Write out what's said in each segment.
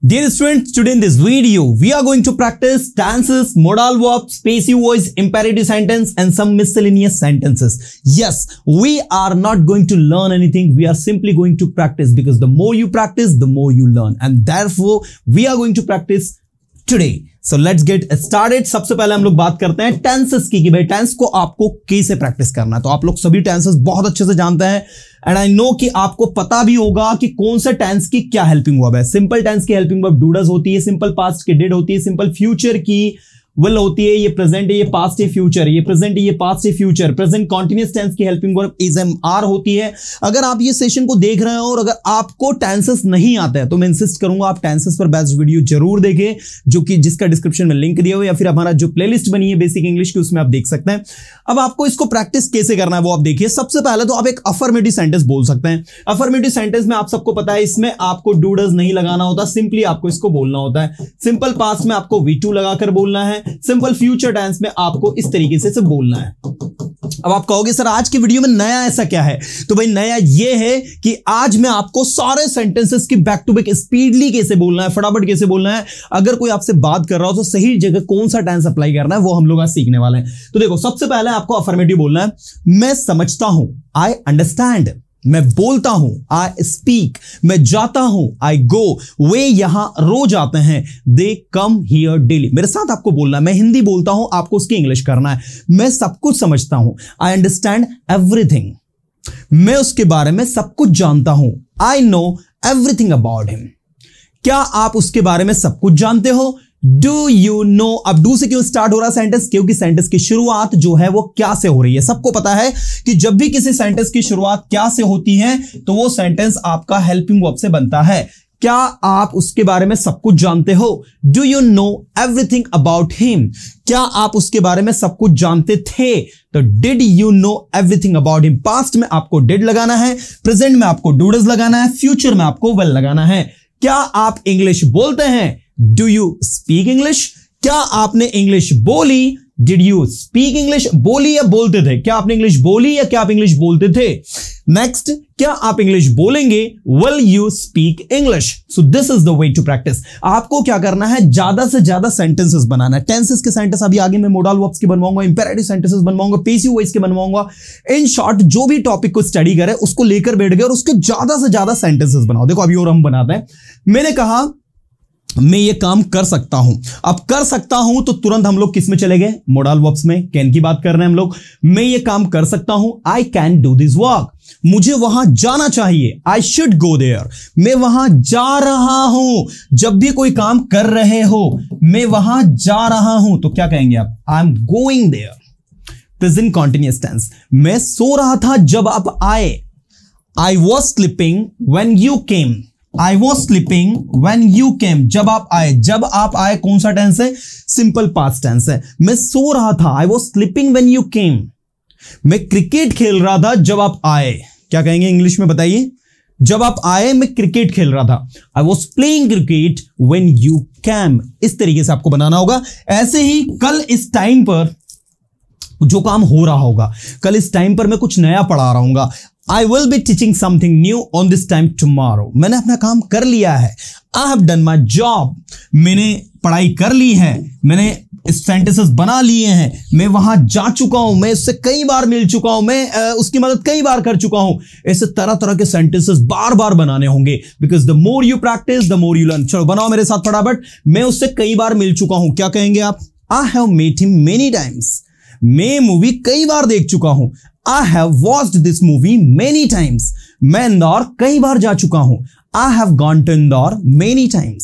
Dear students, today in this video, we are going to practice tenses, modal verbs, passive voice, imperative sentence, and some miscellaneous sentences. Yes, we are not going to learn anything. We are simply going to practice because the more you practice, the more you learn. And therefore, we are going to practice today. So let's get started. सबसे पहले हम लोग बात करते हैं tenses की कि भाई टेंस को आपको कैसे प्रैक्टिस करना है। तो आप लोग सभी टेंसेस बहुत अच्छे से जानते हैं एंड आई नो कि आपको पता भी होगा कि कौन सा टेंस की क्या हेल्पिंग वर्ब है। सिंपल टेंस की हेल्पिंग वर्ब डू डज होती है, सिंपल पास्ट की डिड होती है, सिंपल फ्यूचर की विल होती है, ये प्रेजेंट है, ये पास्ट है, फ्यूचर, ये प्रेजेंट है, ये पास्ट है, फ्यूचर। प्रेजेंट कॉन्टिन्यूअस टेंस की helping verb is am are होती है। अगर आप ये सेशन को देख रहे हो और अगर आपको टेंसेस नहीं आते हैं तो मैं इंसिस्ट करूंगा आप टेंसेस पर बेस्ड वीडियो जरूर देखें, जो कि जिसका डिस्क्रिप्शन में लिंक दिया हुआ या फिर हमारा जो प्लेलिस्ट बनी है बेसिक इंग्लिश की उसमें आप देख सकते हैं। अब आपको इसको प्रैक्टिस कैसे करना है वो आप देखिए। सबसे पहले तो आप एक अफर्मेटिव सेंटेंस बोल सकते हैं। अफर्मेटिव सेंटेंस में आप सबको पता है इसमें आपको डू डज नहीं लगाना होता, सिंपली आपको इसको बोलना होता है। सिंपल पास्ट में आपको V2 लगाकर बोलना है, सिंपल फ्यूचर टेंस में आपको इस तरीके से बोलना है। अब आप कहोगे सर आज की वीडियो में नया ऐसा क्या है? तो भाई नया ये है कि आज मैं आपको सारे सेंटेंसेस की बैक टू बैक स्पीडली कैसे बोलना है, फटाफट कैसे बोलना है। अगर कोई आपसे बात कर रहा हो तो सही जगह कौन सा टेंस अप्लाई करना है वो हम लोग आज सीखने वाले हैं। तो देखो सबसे पहले आपको अफर्मेटिव बोलना है। मैं समझता हूं, आई अंडरस्टैंड। मैं बोलता हूं, आई स्पीक। मैं जाता हूं, आई गो। वे यहां रोज आते हैं, दे कम हियर डेली। मेरे साथ आपको बोलना है। मैं हिंदी बोलता हूं, आपको उसकी इंग्लिश करना है। मैं सब कुछ समझता हूं, आई अंडरस्टैंड एवरीथिंग। मैं उसके बारे में सब कुछ जानता हूं, I know everything about him. क्या आप उसके बारे में सब कुछ जानते हो? Do you know. अब डू से क्यों स्टार्ट हो रहा सेंटेंस? क्योंकि सेंटेंस की शुरुआत जो है वो क्या से हो रही है। सबको पता है कि जब भी किसी सेंटेंस की शुरुआत क्या से होती है तो वो सेंटेंस आपका हेल्पिंग वर्ब से बनता है। क्या आप उसके बारे में सब कुछ जानते हो? Do you know everything about him. क्या आप उसके बारे में सब कुछ जानते थे? तो did you know everything about him. Past में आपको डिड लगाना है, प्रेजेंट में आपको डू डज लगाना है, फ्यूचर में आपको विल लगाना है। क्या आप इंग्लिश बोलते हैं? Do you speak English. क्या आपने इंग्लिश बोली? Did you speak English. बोली या बोलते थे? क्या आपने इंग्लिश बोली या क्या आप इंग्लिश बोलते थे? नेक्स्ट, क्या आप इंग्लिश बोलेंगे? Will you speak English. So this is the way to practise. आपको क्या करना है? ज्यादा से ज्यादा सेंटेंसेस बनाना है। टेंसेस के सेंटेंस अभी आगे मैं मॉडल वर्ब्स के बनवाऊंगा, इंपेरेटिव सेंटेंसेस बनवाऊंगा, पैसिव वॉइस के बनवाऊंगा। इन शॉर्ट जो भी टॉपिक को स्टडी करे उसको लेकर बैठ गए और उसके ज्यादा से ज्यादा सेंटेंसेस बनाओ। देखो अभी और हम बनाते हैं। मैंने कहा मैं ये काम कर सकता हूं। अब कर सकता हूं तो तुरंत हम लोग किस में चले गए? मॉडल वर्ब्स में। कैन की बात कर रहे हैं हम लोग। मैं ये काम कर सकता हूं, I can do this work. मुझे वहां जाना चाहिए, आई शुड गो देयर। मैं वहां जा रहा हूं। जब भी कोई काम कर रहे हो, मैं वहां जा रहा हूं तो क्या कहेंगे आप? I am going there. Present continuous tense. मैं सो रहा था जब आप आए, I was sleeping when you came. I was sleeping when you came. जब आप आए। जब आप आए कौन सा टेंस है? सिंपल पास्ट टेंस है। मैं सो रहा था, आई वॉज स्लीपिंग व्हेन यू केम। मैं क्रिकेट खेल रहा था जब आप आए। क्या कहेंगे इंग्लिश में बताइए? जब आप आए मैं क्रिकेट खेल रहा था, I was playing cricket when you केम। इस तरीके से आपको बनाना होगा। ऐसे ही कल इस टाइम पर जो काम हो रहा होगा, कल इस टाइम पर मैं कुछ नया पढ़ा रहा हूंगा। I will be teaching something new on this time tomorrow. मैंने अपना काम कर लिया है। I have done my job. मैंने पढ़ाई कर ली है, मैंने सेंटेंसेस बना लिए हैं, मैं वहां जा चुका हूं, मैं उससे कई बार मिल चुका हूं, मैं उसकी मदद कई बार कर चुका हूं। ऐसे तरह तरह के सेंटेंसेस बार बार बनाने होंगे because the more you practice the more you learn. चलो बनाओ मेरे साथ फटाफट। मैं उससे कई बार मिल चुका हूं। क्या कहेंगे आप? I have met him many times. मैं मूवी कई बार देख चुका हूं। I have watched this movie many times. मैं इंदौर कई बार जा चुका हूं। I have gone to Indore many times.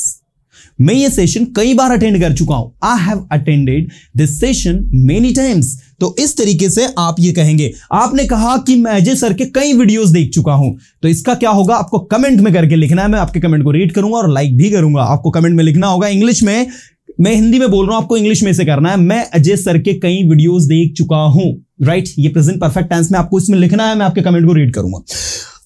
मैं ये सेशन कई बार अटेंड कर चुका हूं। I have attended this session many times. तो इस तरीके से आप ये कहेंगे। आपने कहा कि मैं अजय सर के कई वीडियोस देख चुका हूं, तो इसका क्या होगा? आपको कमेंट में करके लिखना है। मैं आपके कमेंट को रीड करूंगा और लाइक भी करूंगा। आपको कमेंट में लिखना होगा इंग्लिश में। मैं हिंदी में बोल रहा हूं, आपको इंग्लिश में से करना है। मैं अजय सर के कई वीडियोस देख चुका हूं। राइट, ये प्रेजेंट परफेक्ट टेंस में आपको इसमें लिखना है। मैं आपके कमेंट को रीड करूंगा।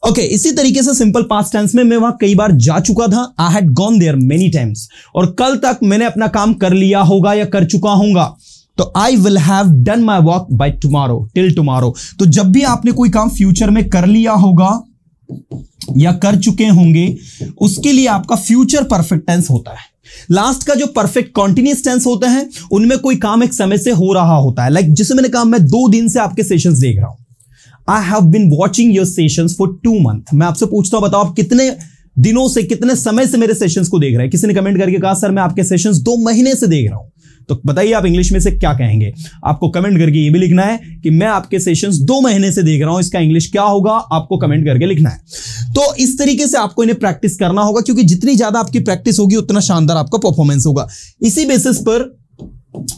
ओके, इसी तरीके से सिंपल पास्ट टेंस में मैं वहां कई बार जा चुका था, I had gone there many times. और कल तक मैंने अपना काम कर लिया होगा या कर चुका होगा, तो I will have done my work by tomorrow, till tomorrow. तो जब भी आपने कोई काम फ्यूचर में कर लिया होगा या कर चुके होंगे, उसके लिए आपका फ्यूचर परफेक्ट टेंस होता है। लास्ट का जो परफेक्ट कॉन्टिन्यूअस टेंस होता है, उनमें कोई काम एक समय से हो रहा होता है। लाइक जैसे मैंने कहा, मैं 2 दिन से आपके सेशंस देख रहा हूं। I have been watching your sessions for 2 month. मैं आपसे पूछता हूं, बताओ आप कितने दिनों से, कितने समय से मेरे सेशंस को देख रहे हैं? किसी ने कमेंट करके कहा सर मैं आपके सेशंस 2 महीने से देख रहा हूं। तो बताइए आप इंग्लिश में से क्या कहेंगे? आपको कमेंट करके ये भी लिखना है कि मैं आपके सेशंस 2 महीने से देख रहा हूं। इसका इंग्लिश क्या होगा, आपको कमेंट करके लिखना है। तो इस तरीके से आपको इन्हें प्रैक्टिस करना होगा, क्योंकि जितनी ज्यादा आपकी प्रैक्टिस होगी उतना शानदार आपका परफॉर्मेंस होगा। इसी बेसिस पर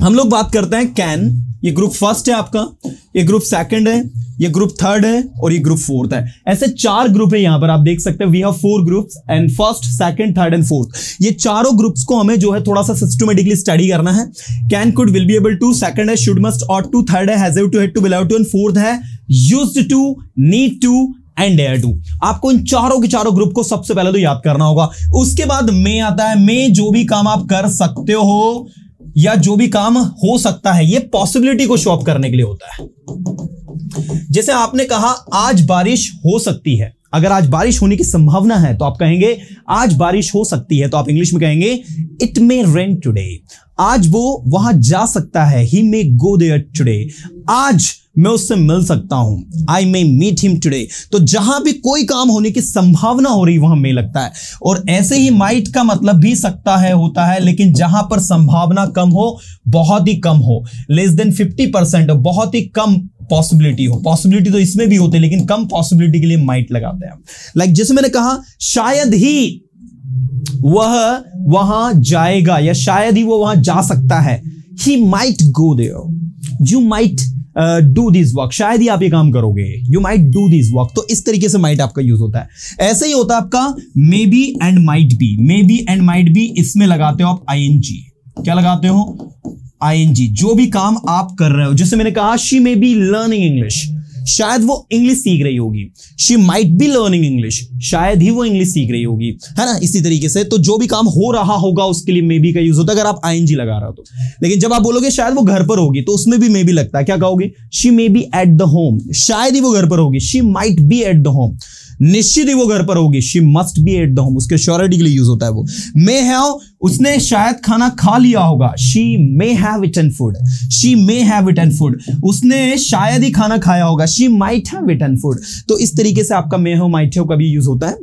हम लोग बात करते हैं कैन। ये ग्रुप फर्स्ट है आपका, ये ग्रुप सेकंड है, ये ग्रुप थर्ड है और ये ग्रुप फोर्थ है। ऐसे 4 ग्रुप है यहां पर, आप देख सकते हैं we have 4 groups and first, second, third and fourth. ये चारों ग्रुप्स को हमें जो है थोड़ा सा सिस्टमेटिकली स्टडी करना है। Can, could, will be able to, second है should, must, ought to, third है has to, had to, will have to and fourth है used to, need to and dare to. आपको इन चारों के चारों ग्रुप को सबसे पहले तो याद करना होगा। उसके बाद मे आता है। मे जो भी काम आप कर सकते हो या जो भी काम हो सकता है, ये पॉसिबिलिटी को शो अप करने के लिए होता है। जैसे आपने कहा आज बारिश हो सकती है, अगर आज बारिश होने की संभावना है तो आप कहेंगे आज बारिश हो सकती है, तो आप इंग्लिश में कहेंगे इट मे रेन टुडे। आज वो वहां जा सकता है, ही मे गो देयर टुडे। आज मैं उससे मिल सकता हूं, आई मे मीट हिम टुडे। तो जहां भी कोई काम होने की संभावना हो रही वहां मे लगता है। और ऐसे ही माइट का मतलब भी सकता है होता है, लेकिन जहां पर संभावना कम हो, बहुत ही कम हो, लेस देन 50% हो, बहुत ही कम पॉसिबिलिटी हो। पॉसिबिलिटी तो इसमें भी होते हैं, लेकिन कम पॉसिबिलिटी के लिए माइट लगाते हैं। लाइक जैसे मैंने कहा शायद ही वह वहां जाएगा या शायद ही वो वहां जा सकता है, he might go there, you might do this work, शायद ही आप ये काम करोगे, you might do this work. तो इस तरीके से माइट आपका यूज होता है। ऐसे ही होता है आपका may be and might be. May be and might be, इसमें लगाते हो आप आईएनजी। क्या लगाते हो? आईएनजी। जो भी काम आप कर रहे हो, जैसे मैंने कहा she may be learning English, शायद वो इंग्लिश सीख रही होगी। She might be learning English, शायद ही वो इंग्लिश सीख रही होगी, है ना। इसी तरीके से तो जो भी काम हो रहा होगा उसके लिए मे बी का यूज होता है, अगर आप आईएनजी लगा रहे हो तो। लेकिन जब आप बोलोगे शायद वो घर पर होगी, तो उसमें भी मे बी लगता है। क्या कहोगे? She may be at the home, शायद ही वो घर पर होगी, she might be at the home. निश्चित ही वो घर पर होगी, she must be at the home, उसके श्योरिटी के लिए यूज होता है वो। मे हैव, उसने शायद खाना खा लिया होगा, she may have eaten food, she may have eaten food. उसने शायद ही खाना खाया होगा, she might have eaten food. तो इस तरीके से आपका मे हैव, माइट हैव का भी यूज होता है।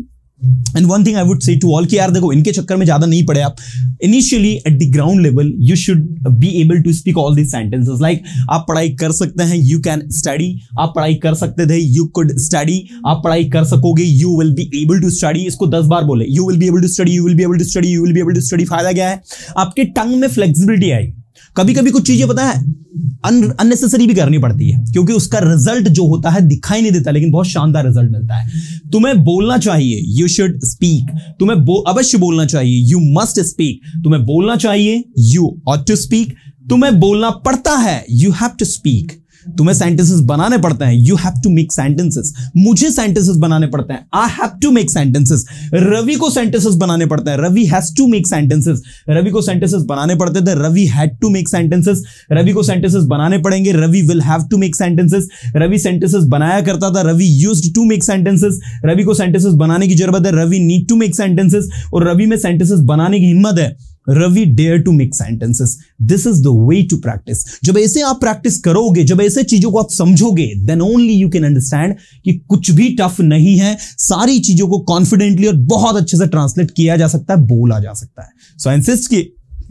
And one thing I would say to all कि यार देखो, इनके चक्कर में ज्यादा नहीं पड़े आप। Initially at the ground level you should be able to speak all this sentences. Like आप पढ़ाई कर सकते हैं, यू कैन स्टडी। आप पढ़ाई कर सकते थे, यू कुड स्टडी। आप पढ़ाई कर सकोगे, you will be able to study. इसको 10 बार बोले, you will be able to study, you will be able to study, you will be able to study. फायदा क्या है? आपके टंग में फ्लेक्सिबिलिटी आएगी। कभी कभी कुछ चीजें पता है अननेसेसरी भी करनी पड़ती है, क्योंकि उसका रिजल्ट जो होता है दिखाई नहीं देता, लेकिन बहुत शानदार रिजल्ट मिलता है। तुम्हें बोलना चाहिए, यू शुड स्पीक। तुम्हें अवश्य बोलना चाहिए, यू मस्ट स्पीक। तुम्हें बोलना चाहिए, यू ऑट टू स्पीक। तुम्हें बोलना पड़ता है, यू हैव टू स्पीक। तुम्हें सेंटेंसेस बनाने पड़ते हैं, you have to make sentences. मुझे सेंटेंसेस बनाने पड़ते हैं, I have to make sentences. Ravi को सेंटेंसेस बनाने पड़ते हैं, Ravi has to make sentences. Ravi को सेंटेंसेस बनाने पड़ते थे, Ravi had to make sentences. Ravi को सेंटेंसेस बनाने पड़ेंगे, Ravi will have to make sentences. Ravi sentences बनाया करता था, Ravi used to make sentences. Ravi को सेंटेंसेस बनाने की जरूरत है, Ravi need to make sentences. और रवि में सेंटेंसेस बनाने की हिम्मत है, Ravi dare to make sentences. This is the way to practise. जब ऐसे आप प्रैक्टिस करोगे, जब ऐसे चीजों को आप समझोगे, then only you can understand कि कुछ भी टफ नहीं है। सारी चीजों को कॉन्फिडेंटली और बहुत अच्छे से ट्रांसलेट किया जा सकता है, बोला जा सकता है। सो इंसिस्ट कि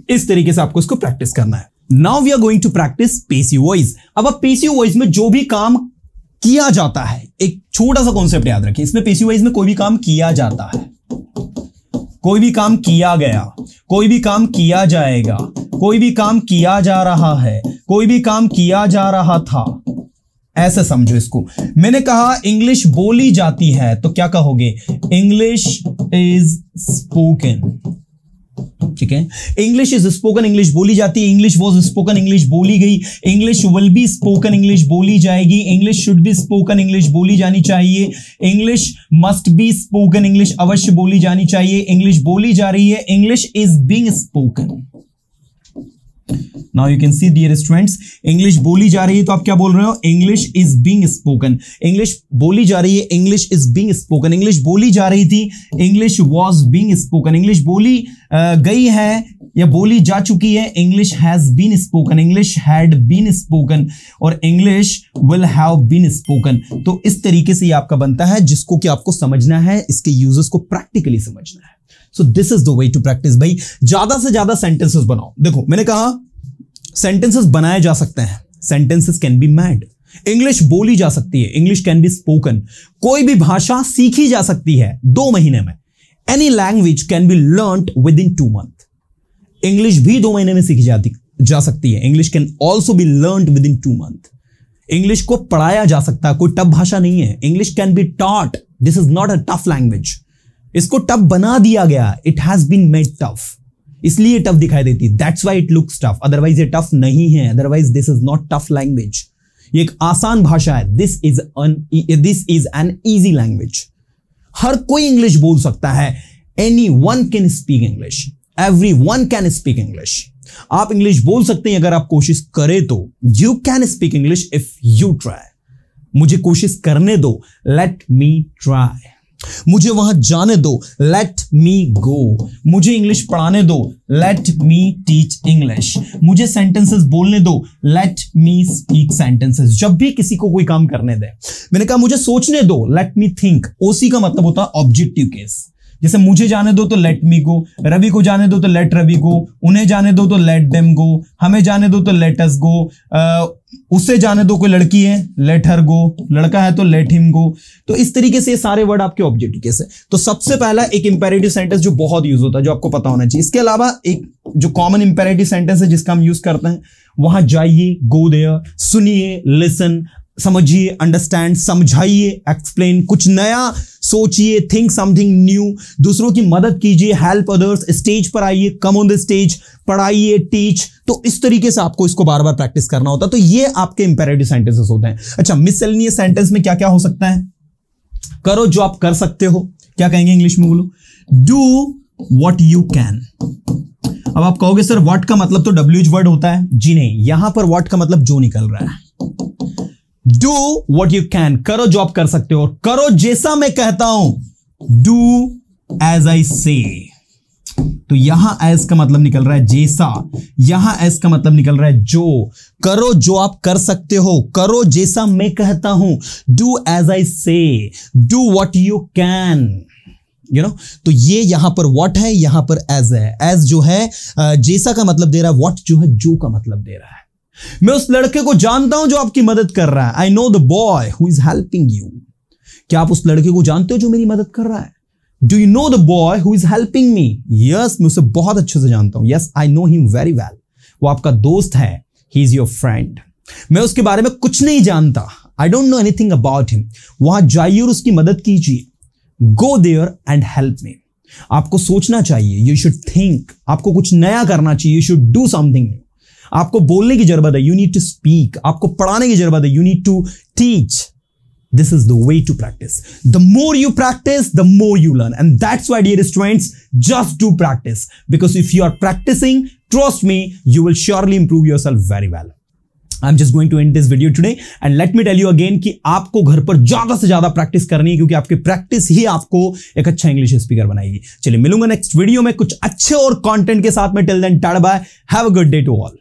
इस तरीके से आपको इसको प्रैक्टिस करना है। Now we are going to practise passive voice. अब आप पेसिव वॉइस में जो भी काम किया जाता है, एक छोटा सा कॉन्सेप्ट याद रखिए। इसमें पेसिव वॉइस में कोई भी काम किया जाता है, कोई भी काम किया गया, कोई भी काम किया जाएगा, कोई भी काम किया जा रहा है, कोई भी काम किया जा रहा था, ऐसे समझो इसको। मैंने कहा इंग्लिश बोली जाती है, तो क्या कहोगे? English is spoken. ठीक है, इंग्लिश इज स्पोकन, इंग्लिश बोली जाती है। इंग्लिश वॉज स्पोकन, इंग्लिश बोली गई। English will be spoken, English बोली जाएगी। English should be spoken, English बोली जानी चाहिए। English must be spoken, English अवश्य बोली जानी चाहिए। इंग्लिश बोली जा रही है, English is being spoken. Now you can see dear students, English बोली जा रही है तो आप क्या बोल रहे हो? English is being spoken. English बोली जा रही है, English is being spoken. English बोली जा रही थी, English was being spoken. English बोली गई है या बोली जा चुकी है, English has been spoken. English had been spoken और English will have been spoken. तो इस तरीके से ये आपका बनता है, जिसको कि आपको समझना है, इसके यूजेस को प्रैक्टिकली समझना है। So this is the way to practise. भाई ज्यादा से ज्यादा सेंटेंसेस बनाओ। देखो मैंने कहा सेंटेंसेस बनाए जा सकते हैं, sentences can be made. English बोली जा सकती है, इंग्लिश कैन बी स्पोकन। कोई भी भाषा सीखी जा सकती है 2 महीने में। Any language can be learned with in 2 month. English भी 2 महीने में सीखी जा सकती है। English can also be learned with in 2 month. English को पढ़ाया जा सकता है, कोई टफ भाषा नहीं है। English can be taught, this is not a tough language. इसको टफ बना दिया गया, it has been made tough, इसलिए टफ दिखाई देती, that's why it looks tough. Otherwise ये टफ नहीं है, otherwise this is not tough language. ये एक आसान भाषा है। This is an easy language. हर कोई इंग्लिश बोल सकता है। Any one can speak English, every one can speak English. आप इंग्लिश बोल सकते हैं अगर आप कोशिश करें तो। You can speak English if you try. मुझे कोशिश करने दो, लेट मी ट्राई। मुझे वहां जाने दो, लेट मी गो। मुझे इंग्लिश पढ़ाने दो, लेट मी टीच इंग्लिश। मुझे सेंटेंसेस बोलने दो, लेट मी स्पीक सेंटेंसेस। जब भी किसी को कोई काम करने दे, मैंने कहा मुझे सोचने दो, लेट मी थिंक। ओसी का मतलब होता है ऑब्जेक्टिव केस। जैसे मुझे जाने दो तो लेट मी गो, रवि को जाने दो तो लेट रवि गो, उन्हें जाने दो तो लेट देम गो, हमें जाने दो तो लेट अस गो, उससे जाने दो, कोई लड़की है लेट हर गो, लड़का है तो लेट हिम गो। तो इस तरीके से ये सारे वर्ड आपके ऑब्जेक्टिव केस है। तो सबसे पहला एक इंपेरेटिव सेंटेंस जो बहुत यूज होता है, जो आपको पता होना चाहिए। इसके अलावा एक जो कॉमन इंपेरेटिव सेंटेंस है जिसका हम यूज करते हैं, वहां जाइए, गो देयर, सुनिए, लिसन, समझिए, अंडरस्टैंड, समझाइए, एक्सप्लेन, कुछ नया सोचिए, थिंक समथिंग न्यू, दूसरों की मदद कीजिए, हेल्प अदर्स, स्टेज पर आइए, कम ऑन द स्टेज, पढ़ाइए, टीच। तो इस तरीके से आपको इसको बार बार प्रैक्टिस करना होता है। तो ये आपके इंपेरेटिव सेंटेंसेस होते हैं। अच्छा, मिससेलेनियस सेंटेंस में क्या क्या हो सकता है? करो जो आप कर सकते हो। क्या कहेंगे इंग्लिश में? बोलो, डू व्हाट यू कैन। अब आप कहोगे सर व्हाट का मतलब तो WH वर्ड होता है। जी नहीं, यहां पर व्हाट का मतलब जो निकल रहा है। डू वॉट यू कैन, करो जो आप कर सकते हो, और करो जैसा मैं कहता हूं। डू एज आई से। तो यहां एज का मतलब निकल रहा है जैसा, यहां एज का मतलब निकल रहा है जो। करो जो आप कर सकते हो, करो जैसा मैं कहता हूं। डू एज आई से, do what you can, you know. तो ये यहां पर व्हाट है, यहां पर एज है। एज जो है जैसा का मतलब दे रहा है, व्हाट जो है जो का मतलब दे रहा है। मैं उस लड़के को जानता हूं जो आपकी मदद कर रहा है। I know the boy who is helping you. क्या आप उस लड़के को जानते हो जो मेरी मदद कर रहा है? Do you know the boy who is helping me? Yes, मैं उसे बहुत अच्छे से जानता हूं। Yes, I know him very well. वो आपका दोस्त है, ही इज योर फ्रेंड। मैं उसके बारे में कुछ नहीं जानता, I don't know anything about him. वहां जाइए और उसकी मदद कीजिए। Go there and help me. आपको सोचना चाहिए, यू शुड थिंक। आपको कुछ नया करना चाहिए, you should do something new. आपको बोलने की जरूरत है, यू नीड टू स्पीक। आपको पढ़ाने की जरूरत है, you need to teach. This is the way to practice. The more you practice, the more you learn. And that's why, dear students, just do practice. Because if you are practicing, trust me, you will surely improve yourself very well. I'm just going to end this video today. And let me tell you again कि आपको घर पर ज्यादा से ज्यादा practice करनी है, क्योंकि आपकी प्रैक्टिस ही आपको एक अच्छा इंग्लिश स्पीकर बनाएगी। चलिए मिलूंगा नेक्स्ट वीडियो में कुछ अच्छे और कंटेंट के साथ में। Till then, tata bye, have a good day to all.